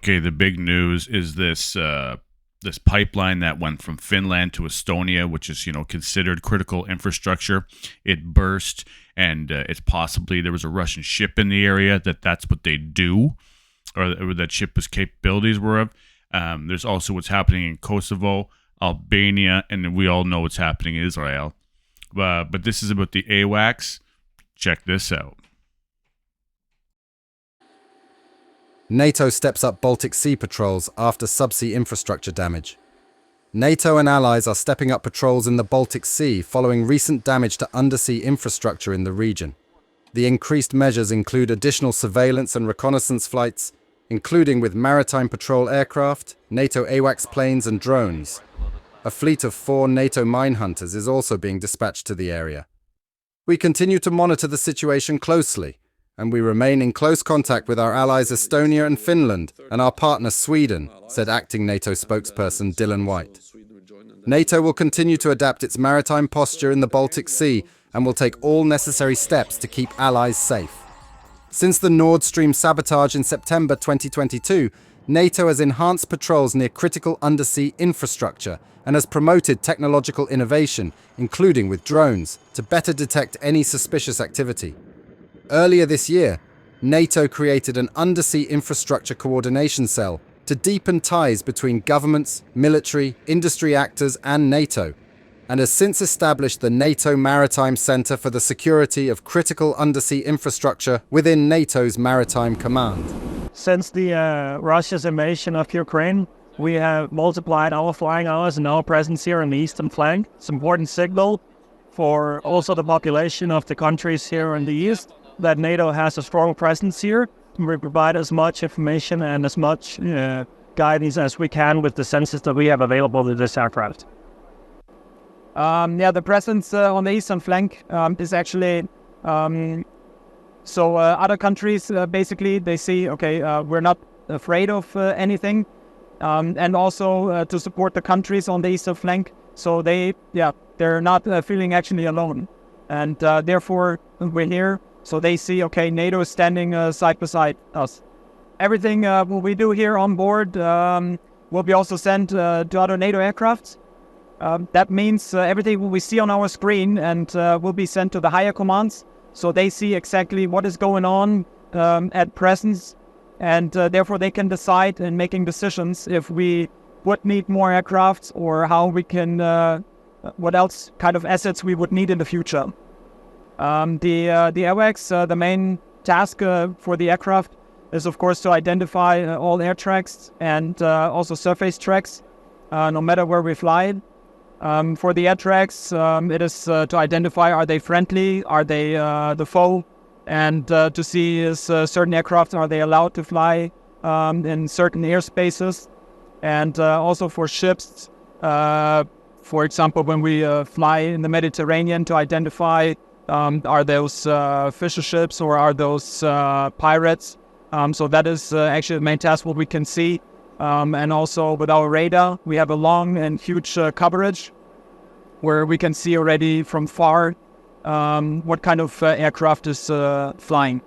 Okay, the big news is this pipeline that went from Finland to Estonia, which is considered critical infrastructure. It burst, and it's possibly there was a Russian ship in the area that's what they do, or that ship's capabilities were of. There's also what's happening in Kosovo, Albania, and we all know what's happening in Israel. But this is about the AWACS. Check this out. NATO steps up Baltic Sea patrols after subsea infrastructure damage. NATO and allies are stepping up patrols in the Baltic Sea following recent damage to undersea infrastructure in the region. The increased measures include additional surveillance and reconnaissance flights, including with maritime patrol aircraft, NATO AWACS planes and drones. A fleet of 4 NATO minehunters is also being dispatched to the area. We continue to monitor the situation closely, and we remain in close contact with our allies Estonia and Finland and our partner Sweden, said acting NATO spokesperson Dylan White. NATO will continue to adapt its maritime posture in the Baltic Sea and will take all necessary steps to keep allies safe. Since the Nord Stream sabotage in September 2022, NATO has enhanced patrols near critical undersea infrastructure and has promoted technological innovation, including with drones, to better detect any suspicious activity. Earlier this year, NATO created an undersea infrastructure coordination cell to deepen ties between governments, military, industry actors and NATO, and has since established the NATO Maritime Center for the Security of Critical Undersea Infrastructure within NATO's Maritime Command. Since the Russia's invasion of Ukraine, we have multiplied our flying hours and our presence here on the eastern flank. It's an important signal for also the population of the countries here in the east that NATO has a strong presence here. We provide as much information and as much guidance as we can with the sensors that we have available with this aircraft. The presence on the eastern flank is actually other countries basically they see we're not afraid of anything, and also to support the countries on the eastern flank, so they're not feeling actually alone, and therefore we're here. So they see, NATO is standing side by side us. Everything what we do here on board will be also sent to other NATO aircrafts. That means everything we see on our screen and will be sent to the higher commands. So they see exactly what is going on at present. And therefore they can decide in making decisions if we would need more aircrafts or how we can, what else kind of assets we would need in the future. The AWACS, the main task for the aircraft is, of course, to identify all air tracks and also surface tracks, no matter where we fly. For the air tracks, it is to identify, are they friendly, are they the foe, and to see is certain aircraft, are they allowed to fly in certain airspaces. And also for ships, for example, when we fly in the Mediterranean, to identify are those fisher ships or are those pirates? So that is actually the main task, what we can see. And also with our radar, we have a long and huge coverage where we can see already from far what kind of aircraft is flying.